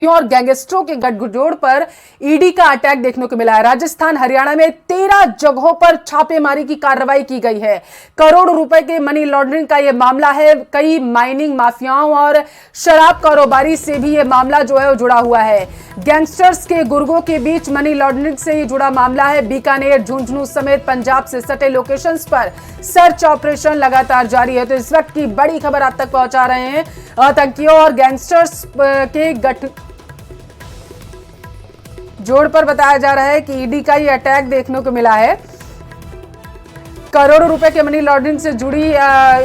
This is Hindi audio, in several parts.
और गैंगस्टरों के गठजोड़ पर ईडी का अटैक देखने को मिला है। राजस्थान हरियाणा में 13 जगहों पर छापेमारी की कार्रवाई की गई है। करोड़ों रुपए के मनी लॉन्ड्रिंग का यह मामला है। कई माइनिंग माफियाओं और शराब कारोबारी से भी यह मामला जो है वो जुड़ा हुआ है। गैंगस्टर्स के गुर्गों के बीच मनी लॉन्ड्रिंग से ही जुड़ा मामला है। बीकानेर, झुंझुनू समेत पंजाब से सटे लोकेशंस पर सर्च ऑपरेशन लगातार जारी है। तो इस वक्त की बड़ी खबर आप तक पहुंचा रहे हैं। आतंकियों और गैंगस्टर्स के जोड़ पर बताया जा रहा है कि ईडी का ये अटैक देखने को मिला है। करोड़ों रुपए के मनी लॉन्ड्रिंग से जुड़ी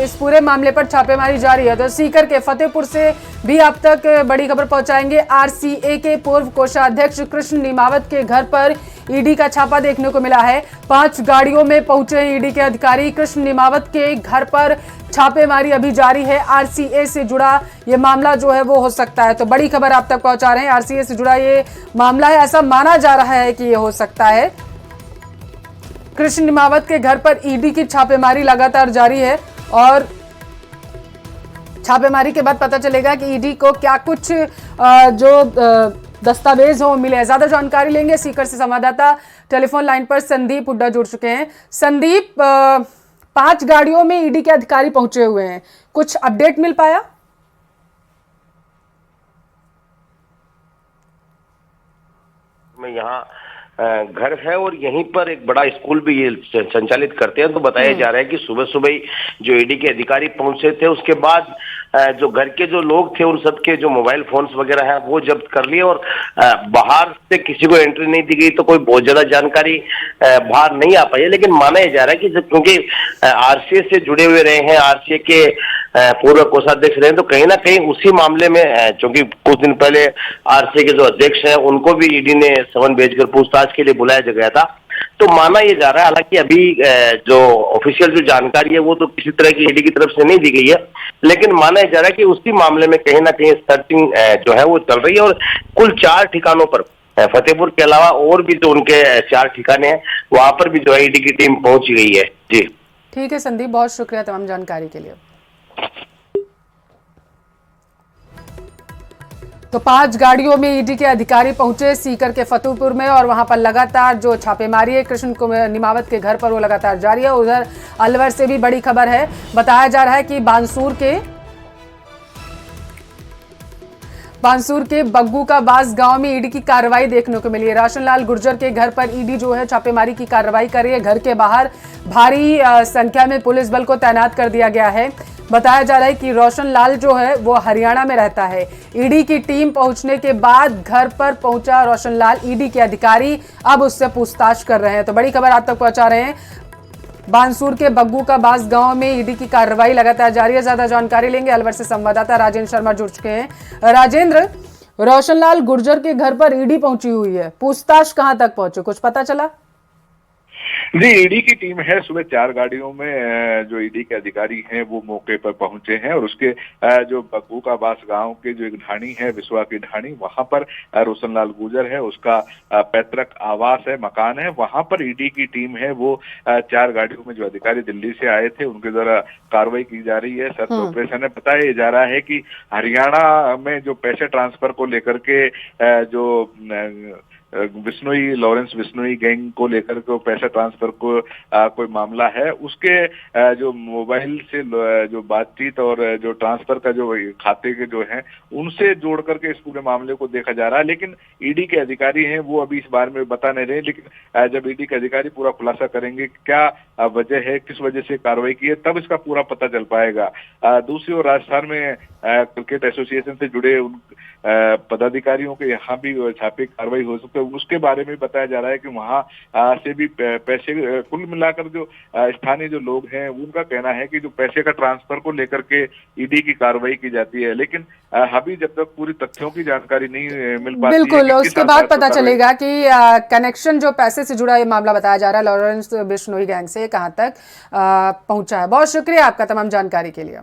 इस पूरे मामले पर छापेमारी जारी है। तो सीकर के फतेहपुर से भी आप तक बड़ी खबर पहुंचाएंगे। आरसीए के पूर्व कोषाध्यक्ष कृष्ण निमावत के घर पर ईडी का छापा देखने को मिला है। 5 गाड़ियों में पहुंचे ईडी के अधिकारी। कृष्ण निमावत के घर पर छापेमारी अभी जारी है। आरसीए से जुड़ा ये मामला जो है वो हो सकता है। तो बड़ी खबर आप तक पहुंचा रहे हैं। आरसीए से जुड़ा ये मामला है, ऐसा माना जा रहा है कि ये हो सकता है। कृष्ण निमावत के घर पर ईडी की छापेमारी लगातार जारी है और छापेमारी के बाद पता चलेगा कि ईडी को क्या कुछ जो दस्तावेज हो मिले। ज्यादा जानकारी लेंगे। सीकर से संवाददाता टेलीफोन लाइन पर संदीप हुड्डा जुड़ चुके हैं। संदीप, 5 गाड़ियों में ईडी के अधिकारी पहुंचे हुए हैं, कुछ अपडेट मिल पाया? मैं यहाँ घर है और यहीं पर एक बड़ा स्कूल भी ये संचालित करते हैं। तो बताया जा रहा है कि सुबह सुबह ही जो ईडी के अधिकारी पहुंचे थे, उसके बाद जो घर के जो लोग थे उन सबके जो मोबाइल फोन्स वगैरह है वो जब्त कर लिए और बाहर से किसी को एंट्री नहीं दी गई। तो कोई बहुत ज्यादा जानकारी बाहर नहीं आ पाई है, लेकिन माना जा रहा है कि क्योंकि आरसीए से जुड़े हुए रहे हैं, आरसीए के पूर्व कोषाध्यक्ष रहे, तो कहीं ना कहीं उसी मामले में चूंकि कुछ दिन पहले आरसीए के जो अध्यक्ष हैं उनको भी ईडी ने समन भेजकर पूछताछ के लिए बुलाया गया था। तो माना ये जा रहा है, हालांकि अभी जो ऑफिशियल जो जानकारी है वो तो किसी तरह की ईडी की तरफ से नहीं दी गई है, लेकिन माना जा रहा है कि उसी मामले में कहीं ना कहीं सर्चिंग जो है वो चल रही है। और कुल 4 ठिकानों पर, फतेहपुर के अलावा और भी जो उनके 4 ठिकाने हैं वहां पर भी जो है ईडी की टीम पहुंच गई है। जी ठीक है संदीप, बहुत शुक्रिया तमाम जानकारी के लिए। तो 5 गाड़ियों में ईडी के अधिकारी पहुंचे सीकर के फतेहपुर में और वहां पर लगातार जो छापेमारी है कृष्ण निमावत के घर पर वो लगातार जारी है। उधर अलवर से भी बड़ी खबर है। बताया जा रहा है कि बांसूर के बग्गू का बास गांव में ईडी की कार्रवाई देखने को मिली है। राशनलाल गुर्जर के घर पर ईडी जो है छापेमारी की कार्रवाई कर रही है। घर के बाहर भारी संख्या में पुलिस बल को तैनात कर दिया गया है। बताया जा रहा है कि रोशन लाल जो है वो हरियाणा में रहता है। ईडी की टीम पहुंचने के बाद घर पर पहुंचा रोशन लाल। ईडी के अधिकारी अब उससे पूछताछ कर रहे हैं। तो बड़ी खबर आप तक पहुंचा रहे हैं। बांसूर के बग्गू का बास गांव में ईडी की कार्रवाई लगातार जारी है। ज्यादा जानकारी लेंगे। अलवर से संवाददाता राजेंद्र शर्मा जुड़ चुके हैं। राजेंद्र, रोशन लाल गुर्जर के घर पर ईडी पहुंची हुई है, पूछताछ कहां तक पहुंचे, कुछ पता चला? जी, ईडी की टीम है। सुबह 4 गाड़ियों में जो ईडी के अधिकारी हैं वो मौके पर पहुंचे हैं और उसके जो बग्गू का बास गांव के जो एक ढाणी है, विश्वा की ढाणी, वहां पर रोशन लाल गुर्जर है, उसका पैतृक आवास है, मकान है, वहां पर ईडी की टीम है वो 4 गाड़ियों में जो अधिकारी दिल्ली से आए थे उनके द्वारा कार्रवाई की जा रही है। सर्च ऑपरेशन है। बताया जा रहा है कि हरियाणा में जो पैसे ट्रांसफर को लेकर के जो बिश्नोई, लॉरेंस बिश्नोई गैंग को लेकर के पैसा ट्रांसफर को कोई मामला है, उसके जो मोबाइल से जो बातचीत और जो ट्रांसफर का जो खाते के जो हैं उनसे जोड़ करके इस पूरे मामले को देखा जा रहा है। लेकिन ईडी के अधिकारी हैं वो अभी इस बारे में बता नहीं रहे, लेकिन जब ईडी के अधिकारी पूरा खुलासा करेंगे क्या वजह है, किस वजह से कार्रवाई की है, तब इसका पूरा पता चल पाएगा। दूसरी ओर राजस्थान में क्रिकेट एसोसिएशन से जुड़े उन पदाधिकारियों के यहाँ भी छापे कार्रवाई हो सकती है, उसके बारे में बताया जा रहा है कि वहां से भी पैसे, कुल मिलाकर जो स्थानीय जो लोग हैं उनका कहना है कि जो पैसे का ट्रांसफर को लेकर के ईडी की कार्रवाई की जाती है, लेकिन अभी जब तक पूरी तत्थों की जानकारी नहीं मिल पाती बिल्कुल, उसके बाद पता चलेगा कि कनेक्शन जो पैसे से जुड़ा ये मामला बताया जा रहा है लॉरेंस बिश्नोई गैंग से कहां तक पहुंचा है। बहुत शुक्रिया आपका तमाम जानकारी के लिए।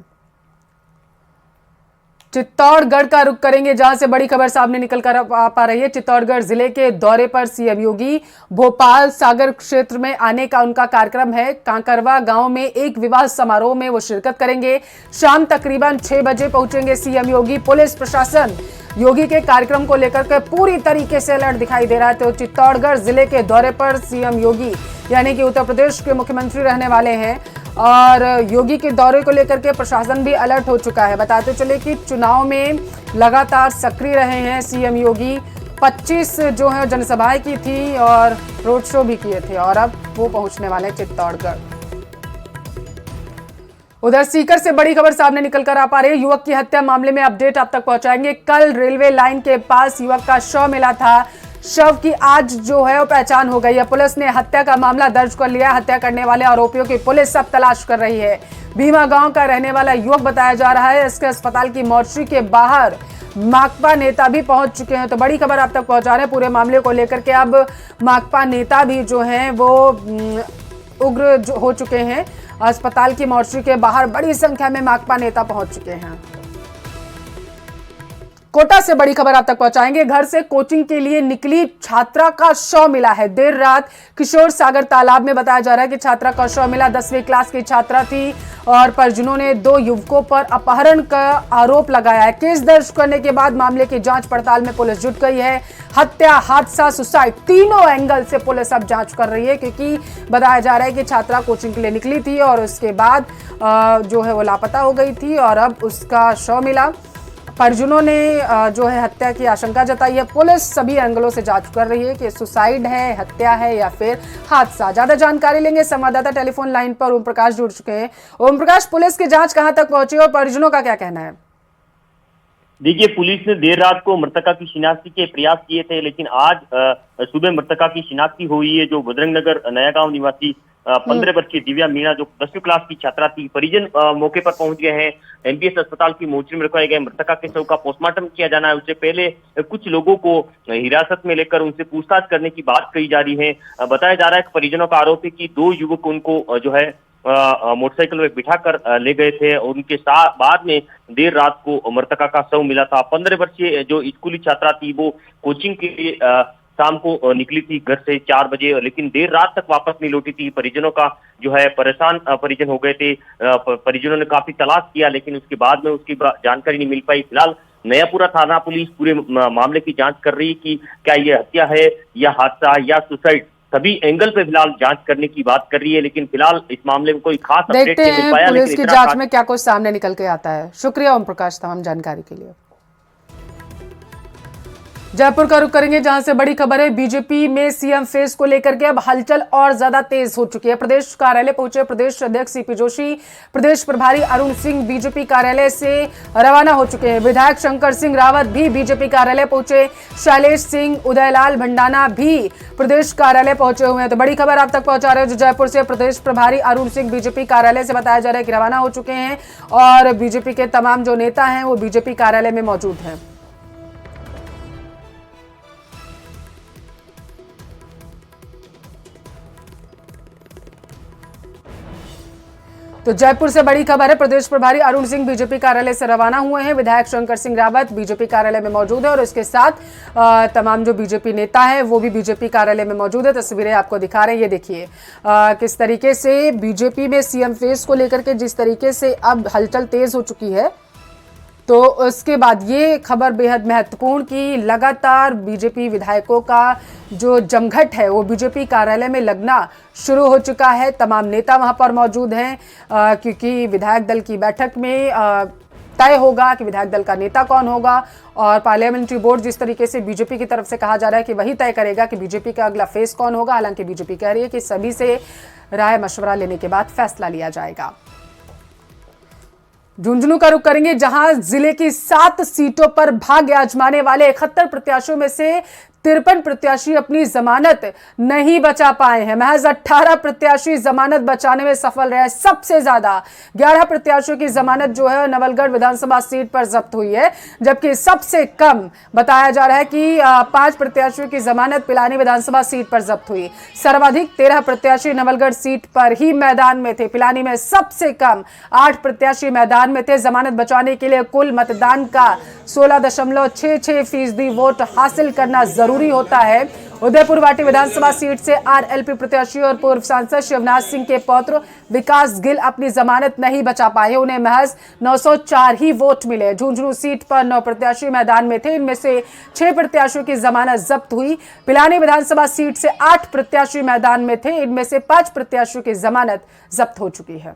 चित्तौड़गढ़ का रुख करेंगे, जहां से बड़ी खबर सामने निकल कर आ पा रही है। चित्तौड़गढ़ जिले के दौरे पर सीएम योगी भोपाल सागर क्षेत्र में आने का उनका कार्यक्रम है। कांकरवा गांव में एक विवाह समारोह में वो शिरकत करेंगे। शाम तकरीबन 6 बजे पहुंचेंगे सीएम योगी। पुलिस प्रशासन योगी के कार्यक्रम को लेकर के पूरी तरीके से अलर्ट दिखाई दे रहा है। तो चित्तौड़गढ़ जिले के दौरे पर सीएम योगी यानी कि उत्तर प्रदेश के मुख्यमंत्री रहने वाले हैं और योगी के दौरे को लेकर के प्रशासन भी अलर्ट हो चुका है। बताते चले कि चुनाव में लगातार सक्रिय रहे हैं सीएम योगी। 25 जो है जनसभाएं की थी और रोड शो भी किए थे और अब वो पहुंचने वाले हैं चित्तौड़गढ़। उधर सीकर से बड़ी खबर सामने निकल कर आ पा रही है। युवक की हत्या मामले में अपडेट आप तक पहुंचाएंगे। कल रेलवे लाइन के पास युवक का शव मिला था। शव की आज जो है वो पहचान हो गई है। पुलिस ने हत्या का मामला दर्ज कर लिया। हत्या करने वाले आरोपियों की पुलिस अब तलाश कर रही है। भीमा गांव का रहने वाला युवक बताया जा रहा है। इसके अस्पताल की मोर्चरी के बाहर माकपा नेता भी पहुंच चुके हैं। तो बड़ी खबर आप तक पहुंचा रहे हैं पूरे मामले को लेकर के। अब माकपा नेता भी जो हैं वो उग्र हो चुके हैं। अस्पताल की मोर्चरी के बाहर बड़ी संख्या में माकपा नेता पहुंच चुके हैं। कोटा से बड़ी खबर आप तक पहुंचाएंगे। घर से कोचिंग के लिए निकली छात्रा का शव मिला है। देर रात किशोर सागर तालाब में बताया जा रहा है कि छात्रा का शव मिला। 10वीं क्लास की छात्रा थी और परिजनों ने 2 युवकों पर अपहरण का आरोप लगाया है। केस दर्ज करने के बाद मामले की जांच पड़ताल में पुलिस जुट गई है। हत्या, हादसा, सुसाइड तीनों एंगल से पुलिस अब जांच कर रही है, क्योंकि बताया जा रहा है कि छात्रा कोचिंग के लिए निकली थी और उसके बाद जो है वो लापता हो गई थी और अब उसका शव मिला। परिजनों ने जो है हत्या की आशंका जताई है। पुलिस सभी एंगलों से जांच कर रही है कि सुसाइड है, हत्या है या फिर हादसा। ज्यादा जानकारी लेंगे, संवाददाता टेलीफोन लाइन पर ओम प्रकाश जुड़ चुके हैं। ओम प्रकाश, पुलिस की जांच कहां तक पहुंची और परिजनों का क्या कहना है? देखिए, पुलिस ने देर रात को मृतका की शिनाख्ती के प्रयास किए थे, लेकिन आज सुबह मृतका की शिनाख्ती हुई है। जो बजरंग नगर नया गांव निवासी 15 वर्षीय दिव्या मीणा जो 10वीं क्लास की छात्रा थी। परिजन मौके पर पहुंच गए हैं। एमबीएस अस्पताल की मोर्चरी में रखवाए गए। मृतका के शव का पोस्टमार्टम किया जाना है। उससे पहले कुछ लोगों को हिरासत में लेकर उनसे पूछताछ करने की बात कही जा रही है। बताया जा रहा है कि परिजनों का आरोप है कि 2 युवक उनको जो है मोटरसाइकिल में बिठाकर ले गए थे। उनके साथ बाद में देर रात को मृतका का शव मिला था। 15 वर्षीय जो स्कूली छात्रा थी वो कोचिंग के लिए शाम को निकली थी घर से 4 बजे, लेकिन देर रात तक वापस नहीं लौटी थी। परिजनों का जो है परेशान परिजन हो गए थे। परिजनों ने काफी तलाश किया, लेकिन उसके बाद में उसकी जानकारी नहीं मिल पाई। फिलहाल नयापुरा थाना पुलिस पूरे मामले की जांच कर रही है कि क्या ये हत्या है या हादसा या सुसाइड। सभी एंगल पे फिलहाल जांच करने की बात कर रही है, लेकिन फिलहाल इस मामले में कोई खास अपडेट नहीं मिल पाया। पुलिस की जांच में क्या कुछ सामने निकल के आता है। शुक्रिया ओम प्रकाश तमाम जानकारी के लिए। जयपुर का रुख करेंगे, जहां से बड़ी खबर है। बीजेपी में सीएम फेस को लेकर के अब हलचल और ज्यादा तेज हो चुकी है। प्रदेश कार्यालय पहुंचे प्रदेश अध्यक्ष सीपी जोशी, प्रदेश प्रभारी अरुण सिंह बीजेपी कार्यालय से रवाना हो चुके हैं। विधायक शंकर सिंह रावत भी बीजेपी कार्यालय पहुंचे। शैलेश सिंह, उदयलाल भंडाना भी प्रदेश कार्यालय पहुंचे हुए हैं। तो बड़ी खबर आप तक पहुंचा रहे हैं जो जयपुर से। प्रदेश प्रभारी अरुण सिंह बीजेपी कार्यालय से बताया जा रहा है कि रवाना हो चुके हैं और बीजेपी के तमाम जो नेता हैं वो बीजेपी कार्यालय में मौजूद हैं। तो जयपुर से बड़ी खबर है। प्रदेश प्रभारी अरुण सिंह बीजेपी कार्यालय से रवाना हुए हैं। विधायक शंकर सिंह रावत बीजेपी कार्यालय में मौजूद है और इसके साथ तमाम जो बीजेपी नेता हैं वो भी बीजेपी कार्यालय में मौजूद है। तस्वीरें आपको दिखा रहे हैं, ये देखिए किस तरीके से बीजेपी में सीएम फेस को लेकर के जिस तरीके से अब हलचल तेज हो चुकी है। तो उसके बाद ये खबर बेहद महत्वपूर्ण कि लगातार बीजेपी विधायकों का जो जमघट है वो बीजेपी कार्यालय में लगना शुरू हो चुका है। तमाम नेता वहां पर मौजूद हैं क्योंकि विधायक दल की बैठक में तय होगा कि विधायक दल का नेता कौन होगा और पार्लियामेंट्री बोर्ड जिस तरीके से बीजेपी की तरफ से कहा जा रहा है कि वही तय करेगा कि बीजेपी का अगला फेस कौन होगा। हालांकि बीजेपी कह रही है कि सभी से राय मशवरा लेने के बाद फैसला लिया जाएगा। झुंझुनू का रुख करेंगे, जहां जिले की 7 सीटों पर भाग्य आजमाने वाले 71 प्रत्याशियों में से 53 प्रत्याशी अपनी जमानत नहीं बचा पाए हैं। महज 18 प्रत्याशी जमानत बचाने में सफल रहे। सबसे ज्यादा 11 प्रत्याशियों की जमानत जो है नवलगढ़ विधानसभा सीट पर जब्त हुई है, जबकि सबसे कम बताया जा रहा है कि 5 प्रत्याशियों की जमानत पिलानी विधानसभा सीट पर जब्त हुई। सर्वाधिक 13 प्रत्याशी नवलगढ़ सीट पर ही मैदान में थे। पिलानी में सबसे कम 8 प्रत्याशी मैदान में थे। जमानत बचाने के लिए कुल मतदान का 16.66% वोट हासिल करना जरूरी होता है। उदयपुर वाटी विधानसभा सीट से आरएलपी प्रत्याशी और पूर्व सांसद शिवनाथ सिंह के पौत्र विकास गिल अपनी जमानत नहीं बचा पाए। उन्हें महज 904 ही वोट मिले। झुंझुनू सीट पर 9 प्रत्याशी मैदान में थे, इनमें से 6 प्रत्याशियों की जमानत जब्त हुई। पिलानी विधानसभा सीट से 8 प्रत्याशी मैदान में थे, इनमें से 5 प्रत्याशियों की जमानत जब्त हो चुकी है।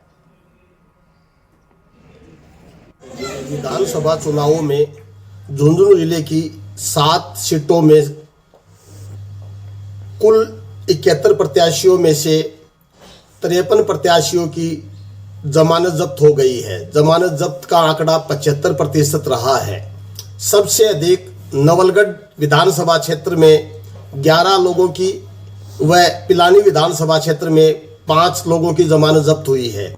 विधानसभा चुनावों में झुंझुनू जिले की 7 सीटों में कुल 71 प्रत्याशियों में से 53 प्रत्याशियों की जमानत जब्त हो गई है। जमानत जब्त का आंकड़ा 75% रहा है। सबसे अधिक नवलगढ़ विधानसभा क्षेत्र में 11 लोगों की व पिलानी विधानसभा क्षेत्र में 5 लोगों की जमानत जब्त हुई है।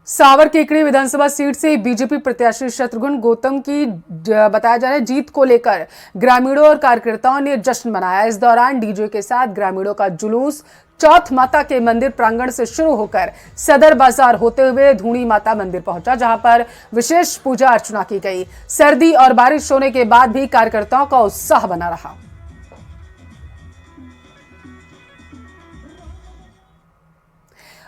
सावर केकड़ी विधानसभा सीट से बीजेपी प्रत्याशी शत्रुघ्न गौतम की बताया जा रहा है जीत को लेकर ग्रामीणों और कार्यकर्ताओं ने जश्न मनाया। इस दौरान डीजे के साथ ग्रामीणों का जुलूस चौथ माता के मंदिर प्रांगण से शुरू होकर सदर बाजार होते हुए धूणी माता मंदिर पहुंचा, जहां पर विशेष पूजा अर्चना की गई। सर्दी और बारिश होने के बाद भी कार्यकर्ताओं का उत्साह बना रहा।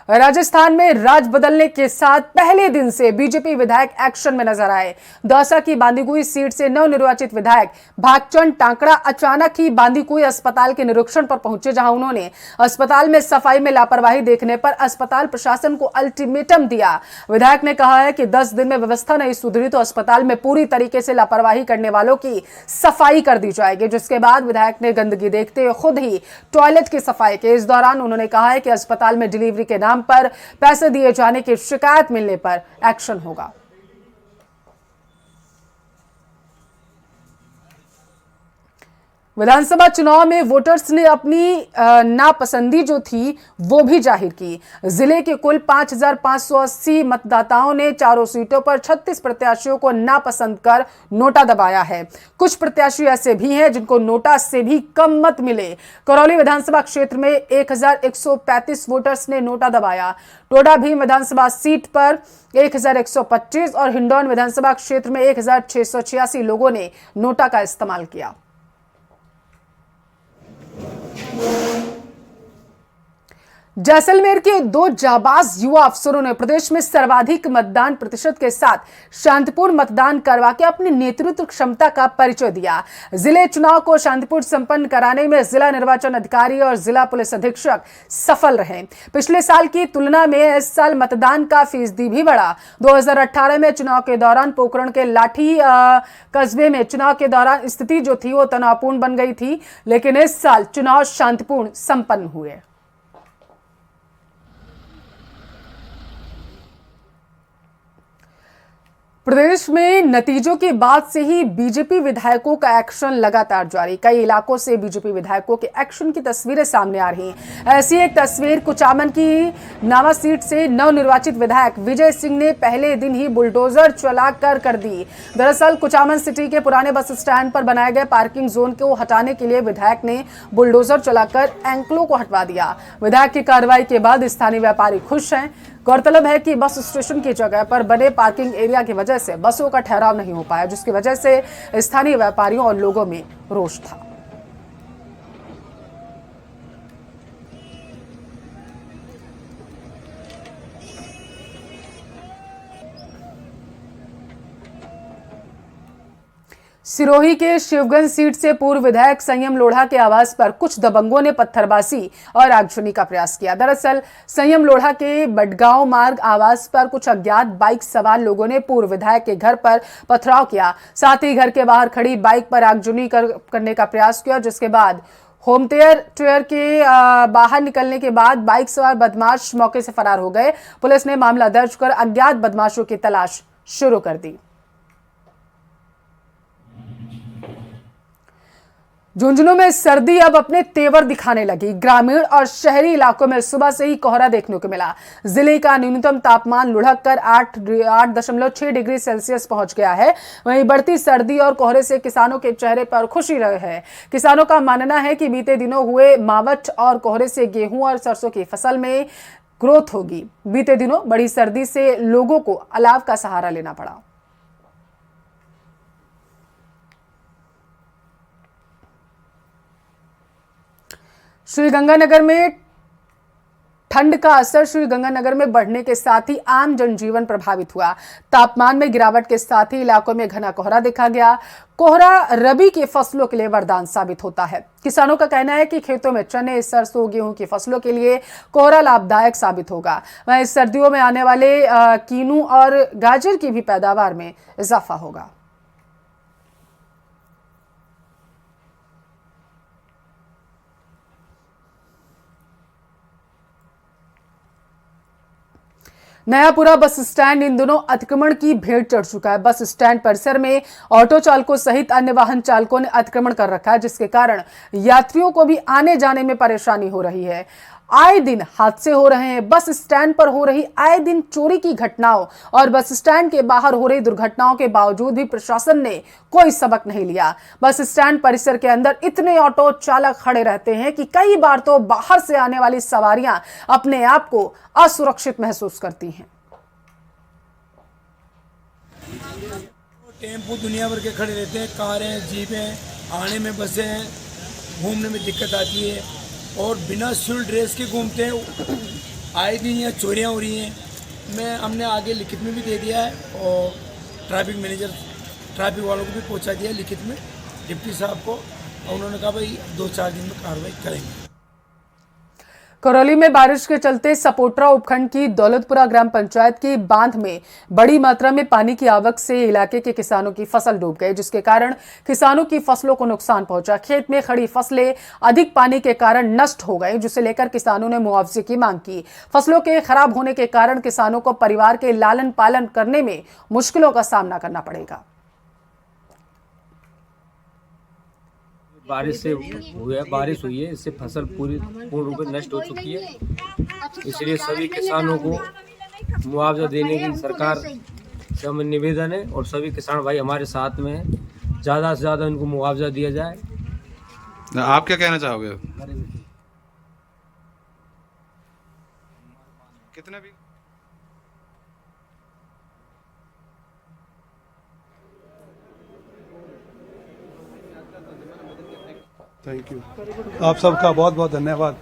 राजस्थान में राज बदलने के साथ पहले दिन से बीजेपी विधायक एक्शन में नजर आए। दौसा की बांदीकुई सीट से नवनिर्वाचित विधायक भागचंद टांकड़ा अचानक ही बांदीकुई अस्पताल के निरीक्षण पर पहुंचे, जहां उन्होंने अस्पताल में सफाई में लापरवाही देखने पर अस्पताल प्रशासन को अल्टीमेटम दिया। विधायक ने कहा है कि 10 दिन में व्यवस्था नहीं सुधरी तो अस्पताल में पूरी तरीके से लापरवाही करने वालों की सफाई कर दी जाएगी। जिसके बाद विधायक ने गंदगी देखते हुए खुद ही टॉयलेट की सफाई की। इस दौरान उन्होंने कहा है कि अस्पताल में डिलीवरी के नाम पर पैसे दिए जाने की शिकायत मिलने पर एक्शन होगा। विधानसभा चुनाव में वोटर्स ने अपनी नापसंदी जो थी वो भी जाहिर की। जिले के कुल 5,580 मतदाताओं ने चारों सीटों पर 36 प्रत्याशियों को नापसंद कर नोटा दबाया है। कुछ प्रत्याशी ऐसे भी हैं जिनको नोटा से भी कम मत मिले। करौली विधानसभा क्षेत्र में 1,135 वोटर्स ने नोटा दबाया। टोडा भीम विधानसभा सीट पर 1,125 और हिंडौन विधानसभा क्षेत्र में 1,686 लोगों ने नोटा का इस्तेमाल किया। जैसलमेर के 2 जाबाज युवा अफसरों ने प्रदेश में सर्वाधिक मतदान प्रतिशत के साथ शांतिपूर्ण मतदान करवा के अपनी नेतृत्व क्षमता का परिचय दिया। जिले चुनाव को शांतिपूर्ण संपन्न कराने में जिला निर्वाचन अधिकारी और जिला पुलिस अधीक्षक सफल रहे। पिछले साल की तुलना में इस साल मतदान का फीसदी भी बढ़ा। 2018 में चुनाव के दौरान पोखरण के लाठी कस्बे में चुनाव के दौरान स्थिति जो थी वो तनावपूर्ण बन गई थी, लेकिन इस साल चुनाव शांतिपूर्ण संपन्न हुए। प्रदेश में नतीजों के बाद से ही बीजेपी विधायकों का एक्शन लगातार जारी। कई इलाकों से बीजेपी विधायकों के एक्शन की तस्वीरें सामने आ रही हैं। ऐसी एक तस्वीर कुचामन की नावा सीट से नवनिर्वाचित विधायक विजय सिंह ने पहले दिन ही बुलडोजर चलाकर कर दी। दरअसल कुचामन सिटी के पुराने बस स्टैंड पर बनाए गए पार्किंग जोन को हटाने के लिए विधायक ने बुलडोजर चलाकर एंकलों को हटवा दिया। विधायक की कार्रवाई के बाद स्थानीय व्यापारी खुश हैं। गौरतलब है कि बस स्टेशन की जगह पर बने पार्किंग एरिया की वजह से बसों का ठहराव नहीं हो पाया, जिसकी वजह से स्थानीय व्यापारियों और लोगों में रोष था। सिरोही के शिवगंज सीट से पूर्व विधायक संयम लोढ़ा के आवास पर कुछ दबंगों ने पत्थरबाजी और आगजनी का प्रयास किया। दरअसल संयम लोढ़ा के बडगांव मार्ग आवास पर कुछ अज्ञात बाइक सवार लोगों ने पूर्व विधायक के घर पर पथराव किया। साथ ही घर के बाहर खड़ी बाइक पर आगजनी करने का प्रयास किया, जिसके बाद होम थिएटर के बाहर निकलने के बाद बाइक सवार बदमाश मौके से फरार हो गए। पुलिस ने मामला दर्ज कर अज्ञात बदमाशों की तलाश शुरू कर दी। झुंझुनू में सर्दी अब अपने तेवर दिखाने लगी। ग्रामीण और शहरी इलाकों में सुबह से ही कोहरा देखने को मिला। जिले का न्यूनतम तापमान लुढ़क कर 8.6 डिग्री सेल्सियस पहुंच गया है। वहीं बढ़ती सर्दी और कोहरे से किसानों के चेहरे पर खुशी रहे है। किसानों का मानना है कि बीते दिनों हुए मावठ और कोहरे से गेहूं और सरसों की फसल में ग्रोथ होगी। बीते दिनों बड़ी सर्दी से लोगों को अलाव का सहारा लेना पड़ा। श्रीगंगानगर में ठंड का असर श्रीगंगानगर में बढ़ने के साथ ही आम जनजीवन प्रभावित हुआ। तापमान में गिरावट के साथ ही इलाकों में घना कोहरा देखा गया। कोहरा रबी की फसलों के लिए वरदान साबित होता है। किसानों का कहना है कि खेतों में चने, सरसों, गेहूं की फसलों के लिए कोहरा लाभदायक साबित होगा। वहीं सर्दियों में आने वाले कीनू और गाजर की भी पैदावार में इजाफा होगा। नयापुरा बस स्टैंड इन दिनों अतिक्रमण की भेंट चढ़ चुका है। बस स्टैंड परिसर में ऑटो चालकों सहित अन्य वाहन चालकों ने अतिक्रमण कर रखा है, जिसके कारण यात्रियों को भी आने जाने में परेशानी हो रही है। आए दिन हादसे हो रहे हैं। बस स्टैंड पर हो रही आए दिन चोरी की घटनाओं और बस स्टैंड के बाहर हो रही दुर्घटनाओं के बावजूद भी प्रशासन ने कोई सबक नहीं लिया। बस स्टैंड परिसर के अंदर इतने ऑटो चालक खड़े रहते हैं कि कई बार तो बाहर से आने वाली सवारियां अपने आप को असुरक्षित महसूस करती हैं। टेम्पो दुनिया भर के खड़े रहते हैं, कारें, जीपें, आने में बसें हैं, घूमने में दिक्कत आती है और बिना सिविल ड्रेस के घूमते हैं। आए दिन यहाँ चोरियाँ हो रही हैं। हमने आगे लिखित में भी दे दिया है और ट्रैफिक मैनेजर ट्रैफिक वालों को भी पहुँचा दिया है लिखित में, डिप्टी साहब को, और उन्होंने कहा भाई 2-4 दिन में कार्रवाई करेंगे। करौली में बारिश के चलते सपोट्रा उपखंड की दौलतपुरा ग्राम पंचायत की बांध में बड़ी मात्रा में पानी की आवक से इलाके के किसानों की फसल डूब गई, जिसके कारण किसानों की फसलों को नुकसान पहुंचा। खेत में खड़ी फसलें अधिक पानी के कारण नष्ट हो गई, जिसे लेकर किसानों ने मुआवजे की मांग की। फसलों के खराब होने के कारण किसानों को परिवार के लालन पालन करने में मुश्किलों का सामना करना पड़ेगा। बारिश हुई है, इससे फसल पूर्ण रूप में नष्ट हो चुकी है। इसलिए सभी किसानों को मुआवजा देने की सरकार से हमें निवेदन है और सभी किसान भाई हमारे साथ में हैं। ज़्यादा से ज़्यादा उनको मुआवजा दिया जाए। आप क्या कहना चाहोगे? कितने भी थैंक यू। आप सबका बहुत बहुत धन्यवाद।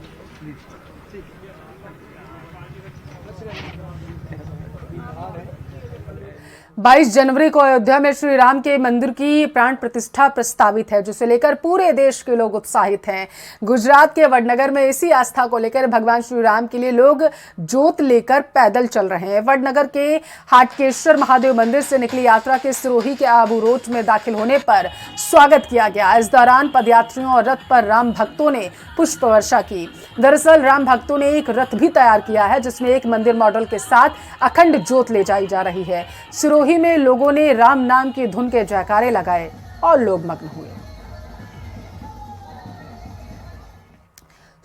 22 जनवरी को अयोध्या में श्री राम के मंदिर की प्राण प्रतिष्ठा प्रस्तावित है, जिसे लेकर पूरे देश के लोग उत्साहित हैं। गुजरात के वडनगर में इसी आस्था को लेकर भगवान श्री राम के लिए लोग जोत लेकर पैदल चल रहे हैं। वडनगर के हाटकेश्वर महादेव मंदिर से निकली यात्रा के सिरोही के आबू रोड में दाखिल होने पर स्वागत किया गया। इस दौरान पदयात्रियों और रथ पर राम भक्तों ने पुष्प वर्षा की। दरअसल राम भक्तों ने एक रथ भी तैयार किया है, जिसमें एक मंदिर मॉडल के साथ अखंड जोत ले जाई जा रही है। सिरोही में लोगों ने राम नाम की धुन के जयकारे लगाए और लोग मग्न हुए।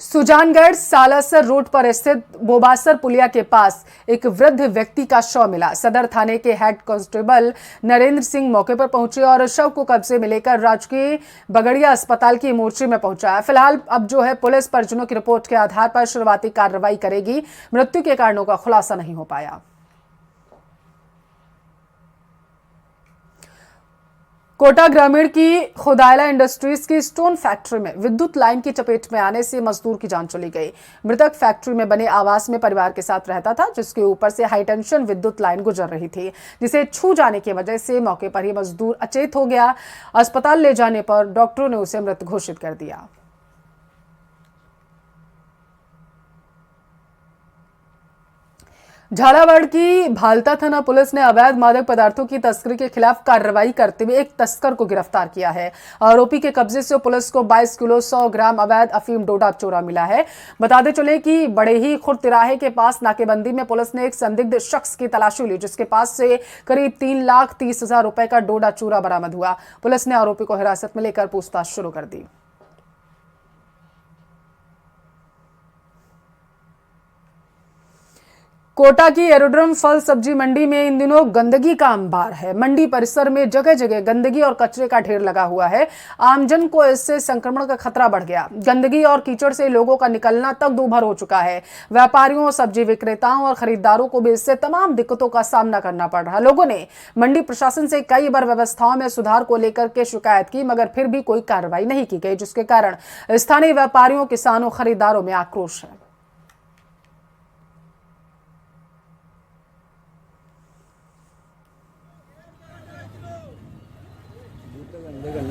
सुजानगढ़ सालासर रोड पर स्थित बोबासर पुलिया के पास एक वृद्ध व्यक्ति का शव मिला। सदर थाने के हेड कांस्टेबल नरेंद्र सिंह मौके पर पहुंचे और शव को कब्जे में लेकर राजकीय बगड़िया अस्पताल की मोर्चे में पहुंचा। फिलहाल अब पुलिस परिजनों की रिपोर्ट के आधार पर शुरुआती कार्रवाई करेगी। मृत्यु के कारणों का खुलासा नहीं हो पाया। कोटा ग्रामीण की खुदायला इंडस्ट्रीज की स्टोन फैक्ट्री में विद्युत लाइन की चपेट में आने से मजदूर की जान चली गई। मृतक फैक्ट्री में बने आवास में परिवार के साथ रहता था, जिसके ऊपर से हाई टेंशन विद्युत लाइन गुजर रही थी, जिसे छू जाने की वजह से मौके पर ही मजदूर अचेत हो गया। अस्पताल ले जाने पर डॉक्टरों ने उसे मृत घोषित कर दिया। झालावाड़ की भालता थाना पुलिस ने अवैध मादक पदार्थों की तस्करी के खिलाफ कार्रवाई करते हुए एक तस्कर को गिरफ्तार किया है। आरोपी के कब्जे से पुलिस को 22 किलो 100 ग्राम अवैध अफीम डोडा चोरा मिला है। बताते चले कि बड़े ही खुर्द तिराहे के पास नाकेबंदी में पुलिस ने एक संदिग्ध शख्स की तलाशी ली, जिसके पास से करीब 3,30,000 रुपए का डोडा चूरा बरामद हुआ। पुलिस ने आरोपी को हिरासत में लेकर पूछताछ शुरू कर दी। कोटा की एरोड्रम फल सब्जी मंडी में इन दिनों गंदगी का अंबार है। मंडी परिसर में जगह जगह गंदगी और कचरे का ढेर लगा हुआ है। आमजन को इससे संक्रमण का खतरा बढ़ गया। गंदगी और कीचड़ से लोगों का निकलना तक दूभर हो चुका है। व्यापारियों, सब्जी विक्रेताओं और खरीदारों को भी इससे तमाम दिक्कतों का सामना करना पड़ रहा है। लोगों ने मंडी प्रशासन से कई बार व्यवस्थाओं में सुधार को लेकर के शिकायत की, मगर फिर भी कोई कार्रवाई नहीं की गई, जिसके कारण स्थानीय व्यापारियों, किसानों, खरीदारों में आक्रोश है।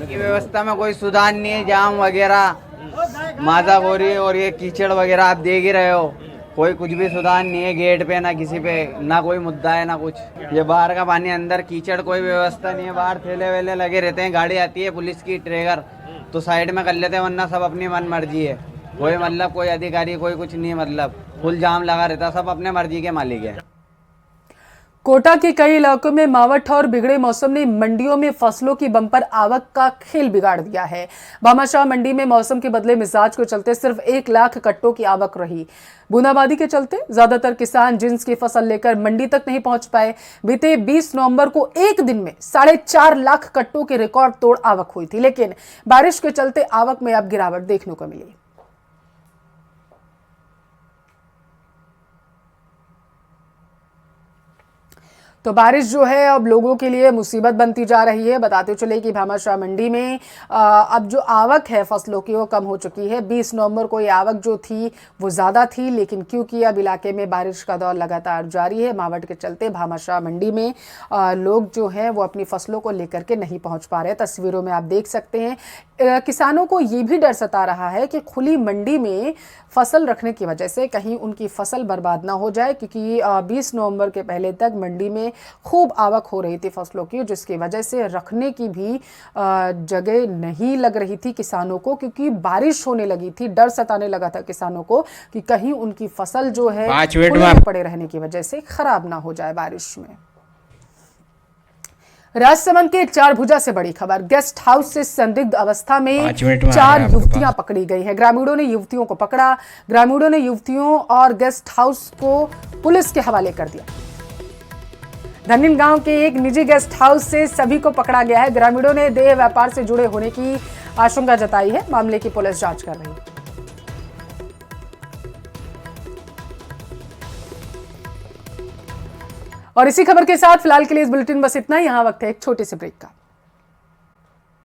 की व्यवस्था में कोई सुधार नहीं है। जाम वगैरह माजा बोरी और ये कीचड़ वगैरह आप देख ही रहे हो। कोई कुछ भी सुधार नहीं है गेट पे, ना किसी पे, ना कोई मुद्दा है ना कुछ। ये बाहर का पानी, अंदर कीचड़, कोई व्यवस्था नहीं है। बाहर ठेले वेले लगे रहते हैं, गाड़ी आती है पुलिस की ट्रेगर तो साइड में कर लेते हैं, वरना सब अपनी मन मर्जी है। कोई मतलब कोई अधिकारी कोई कुछ नहीं, मतलब फुल जाम लगा रहता है, सब अपने मर्जी के मालिक है। कोटा के कई इलाकों में मावठ और बिगड़े मौसम ने मंडियों में फसलों की बम्पर आवक का खेल बिगाड़ दिया है। भामाशाह मंडी में मौसम के बदले मिजाज को चलते सिर्फ 1 लाख कट्टों की आवक रही। बूंदाबांदी के चलते ज्यादातर किसान जिन्स की फसल लेकर मंडी तक नहीं पहुंच पाए। बीते 20 नवंबर को एक दिन में 4.5 लाख कट्टों की रिकॉर्ड तोड़ आवक हुई थी, लेकिन बारिश के चलते आवक में अब गिरावट देखने को मिली। तो बारिश जो है अब लोगों के लिए मुसीबत बनती जा रही है। बताते चले कि भामाशाह मंडी में अब जो आवक है फसलों की वो कम हो चुकी है। 20 नवंबर को ये आवक जो थी वो ज़्यादा थी, लेकिन क्योंकि अब इलाके में बारिश का दौर लगातार जारी है, मावठ के चलते भामाशाह मंडी में लोग जो हैं वो अपनी फसलों को लेकर के नहीं पहुंच पा रहे। तस्वीरों में आप देख सकते हैं किसानों को ये भी डर सता रहा है कि खुली मंडी में फसल रखने की वजह से कहीं उनकी फसल बर्बाद ना हो जाए, क्योंकि 20 नवंबर के पहले तक मंडी में खूब आवक हो रही थी फसलों की, जिसकी वजह से रखने की भी जगह नहीं लग रही थी किसानों को, क्योंकि बारिश होने लगी थी। डर सताने लगा था किसानों को कि कहीं उनकी फसल जो है पड़े रहने की वजह से खराब ना हो जाए बारिश में। राजसमंद के 4 भुजा से बड़ी खबर। गेस्ट हाउस से संदिग्ध अवस्था में 4 युवतियां पकड़ी गई हैं। ग्रामीणों ने युवतियों को पकड़ा। ग्रामीणों ने युवतियों और गेस्ट हाउस को पुलिस के हवाले कर दिया। धनिन गांव के एक निजी गेस्ट हाउस से सभी को पकड़ा गया है। ग्रामीणों ने देह व्यापार से जुड़े होने की आशंका जताई है। मामले की पुलिस जांच कर रही है। और इसी खबर के साथ फिलहाल के लिए इस बुलेटिन बस इतना ही। यहां वक्त है एक छोटे से ब्रेक का।